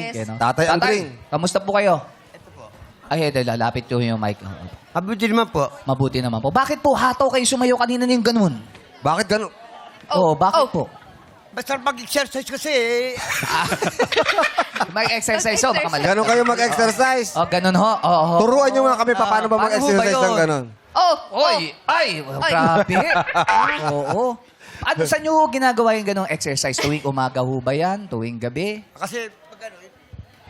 Andring. Yes. No? Tatay Andring. Kamusta po kayo? Ito po. Ay, ito, lalapit ko yung mic. Mabuti naman po. Mabuti naman po. Bakit po hataw kayo sumayo kanina ng ganun? Bakit gano'n? Oo, bakit po? Basta pag-exercise kasi eh. May exercise ho, baka Gano'n kayo mag-exercise? Oh, ganun ho. Oo. Turuan nyo nga kami paano ba Paano ho ba mag-exercise yun? ng gano'n. Oh, Oy! Ay! Grabe! Oo. Ano saan nyo ginagawa yung ganong exercise? Tuwing umaga ho ba yan? Tuwing gabi? Kasi pag ano eh,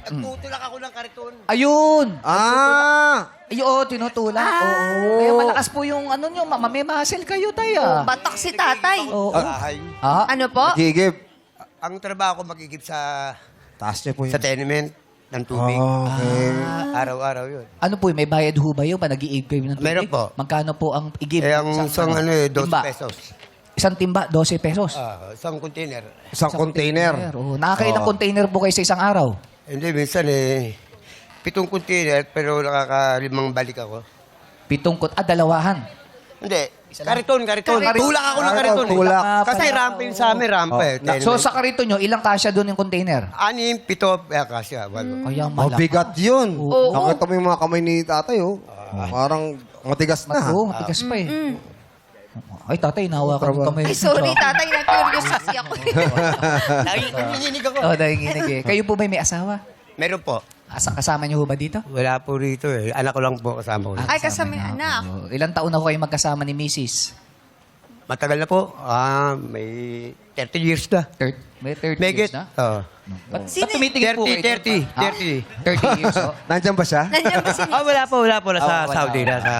nagtutulak ako ng kariton. Ayun! Ay, oo, tinutulak. Oo. Kaya malakas po yung ano nyo, may muscle kayo tayo. batak si tatay. Oo. Bahay. Ah? Ano po? Gigib. Ang trabaho ko magigib sa Taas niyo po yun. tenement ng tubig. Okay. Araw-araw yun. Ano po, may bayad ho ba yun? Pa nag-i-give kayo ng tubig? Meron po. Magkano po ang i-give? Eh, ang isang ano eh, 12 timba? pesos. Isang timba, 12 pesos. Isang container. Isang container. Oo. Nakakailang container po kayo sa isang araw? Hindi, minsan eh, 7 container pero nakaka-5 balik ako. 7 dalawahan. Hindi. Kariton. Tulak ako ng kariton. eh. Tulak. Kasi rampa yun sa amin, rampa eh. So sa karito nyo, ilang kasya doon yung container? 6, 7, kasya. Walo. Kaya Mabigat yun. Oo. Nakita mo yung mga kamay ni tatay, oh. Parang matigas na. Oo, matigas pa eh. Ay, tatay, nahawa ka ng kamay. Ay, sorry, tatay. Na-curious kasi ako. Nanginginig ako. Oo, nanginginig eh. Kayo po ba may asawa? Meron po. Kasama niyo ho ba dito? Wala po rito eh. Anak ko lang po kasama ko. Ay, kasama yung anak. Oo. Ilang taon na ho kayo magkasama ni Mrs.? Matagal na po. May 30 years na. May 30 May years get. na? Oo. Ba't Sino- tumitingin po 30, kayo? 30, Ha? 30. 30 years, oh. Nandyan ba siya? Nandiyan ba si Wala po. Nasa wala. Saudi. Nasa...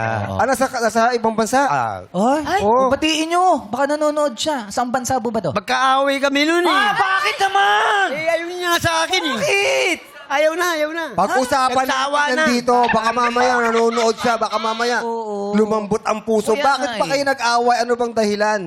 Nasa ibang bansa? Ay, Ay. Oh. batiin nyo. Baka nanonood siya. Saan bansa po ba to? Magkaaway kami nun eh. Bakit naman? Eh, ayaw niya sa akin eh. Bakit? Ayaw na. Pag-usapan Nagsawa natin na. dito, baka mamaya nanonood siya, baka mamaya Oo. lumambot ang puso. Kaya Bakit nga ba eh. kayo nag-away? Ano bang dahilan?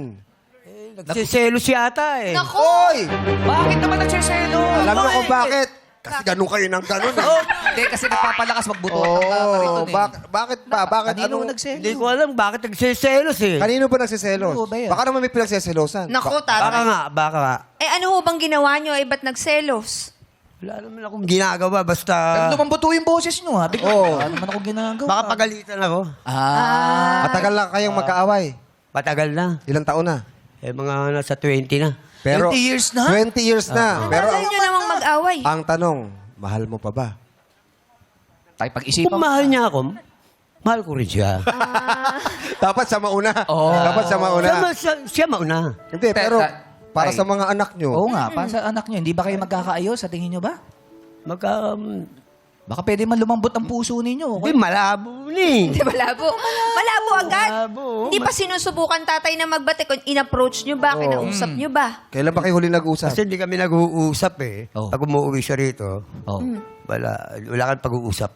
Nagsiselos yata eh. Naku! Oy! Bakit naman nagsiselo? Alam niyo kung bakit? Kasi ganun kayo ng ganun. eh. Hindi, kasi nagpapalakas magbuto. Oo. Bakit ba? Bakit? Kanino Ano? nagselo? Hindi ko alam bakit nagsiselos eh. Kanino ba nagsiselos? Oo ba yan? Baka naman may pinagsiselosan. Naku, Baka tatay. nga. Eh, ano ho bang ginawa nyo? Eh, ba't nagselos? Wala naman akong ginagawa. Basta Lumambot ho yung boses nyo, ha? Bigla, Oo. ano naman ako ginagawa? baka pagalitan ako. Matagal lang kayong magkaaway. Matagal na. Ilang taon na? Eh mga nasa 20 na. 20 years na? 20 years na. Pero Tagal nyo namang mag-away. ang tanong, mahal mo pa ba? Tayo pag-isipan. Kung mahal niya ako, mahal ko rin siya. Dapat siya mauna. Oo. Dapat siya mauna. Siya mauna. Hindi, pero para Ay. sa mga anak nyo, Oo nga, para sa anak nyo, hindi ba kayo magkakaayos sa tingin nyo ba? Baka pwede man lumambot ang puso ninyo. Hindi, malabo ni. Di ba, malabo? Malabo agad. Malabo. Hindi pa sinusubukan tatay na magbati. Kung in-approach nyo ba? Kinausap nyo ba? kailan ba kayo huli nag-usap? Kasi hindi kami nag-uusap eh. Oh. Pag umuwi siya rito, Oh. wala kang pag-uusap.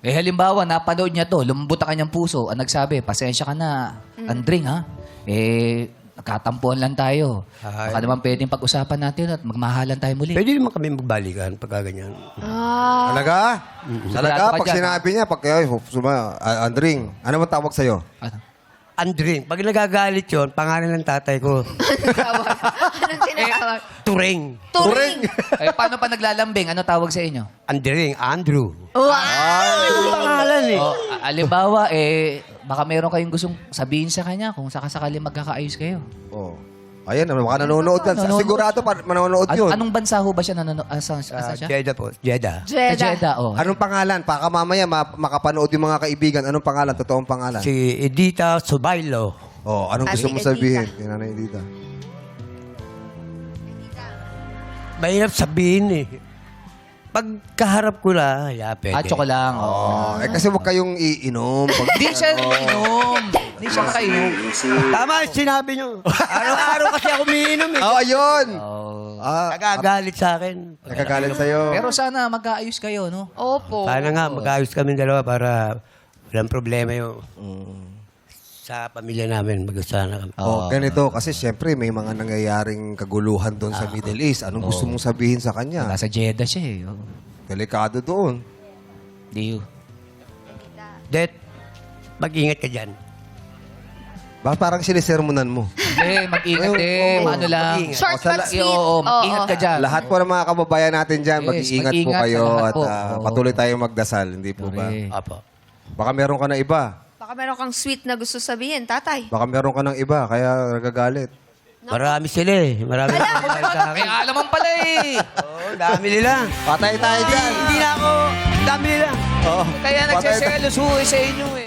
Eh halimbawa, napanood niya to, lumambot ang kanyang puso, ang nagsabi, pasensya ka na, Andring ha? Eh, nakatampuan lang tayo. Ay. Baka naman pwedeng pag-usapan natin at magmahalan tayo muli. Pwede naman kami magbalikan pagka ganyan. Talaga? Sigurado Talaga? ka Pag dyan, sinabi niya, pag kayo, Andring, ano man tawag sa'yo? Ano? Andring, pag nagagalit yon, pangalan ng tatay ko, Anong tinatawag? Turing. Turing. Eh, paano pa naglalambing? Ano tawag sa inyo? Andring, Andrew. Wow. Ang pangalan eh. O, halimbawa, baka meron kayong gustong sabihin sa kanya kung sakasakali magkakaayos kayo. Oh. Ayan, baka nanonood yan. Nanonood. Sigurado pa manonood yun. Anong bansa ho ba siya nanonood? Asa siya? Jeddah po, Jeddah. Sa Jeddah. Jeddah, oh. Anong pangalan? Baka mamaya makapanood yung mga kaibigan. Anong pangalan? Totoong pangalan? Si Edita Subailo. Oh, anong gusto Ate mo Edita. sabihin? Kay Nanay Edita. Mahirap sabihin eh. Pagkaharap ko na, pwede. Tsoko lang. Oh. Oh, kasi huwag kayong iinom. Hindi siya inom. Hindi siya kainom. Tama yung sinabi nyo. Araw-araw kasi ako umiinom eh. Oh, ayun! Oh. Nagagalit sa akin. Nagkagalit sa'yo. Pero sana magkaayos kayo, no? Opo. Sana nga, mag-ayos kami dalawa para walang problema yung sa pamilya namin. Mag-usana kami. Oh, ganito. Kasi siyempre, may mga nangyayaring kaguluhan doon sa Middle East. Anong gusto mong sabihin sa kanya? Nasa Jeddah siya eh. Oh. Delikado doon. Di yun. Det, mag-ingat ka dyan. Bakit parang sinisermonan mo? Eh, mag-ingat eh. Ano lang. mag-ingat. Short O, sa but la- sweet. Oo, mag-ingat ka dyan. Lahat po ng mga kababayan natin dyan, Yes, mag-iingat po mag-ingat kayo sa lahat at po. Oo. patuloy tayong magdasal. Hindi po ba? Correct. Apo. Baka meron ka na iba. Baka meron kang sweet na gusto sabihin, tatay. Baka meron ka ng iba, kaya nagagalit. Marami sila eh. Marami sila sa akin. Kaya alaman pala eh. Oo, dami nila. Patay tayo dyan. Hindi na ako. Dami nila. Oo. Kaya Patay tayo. nagsiselos ho eh sa inyo eh.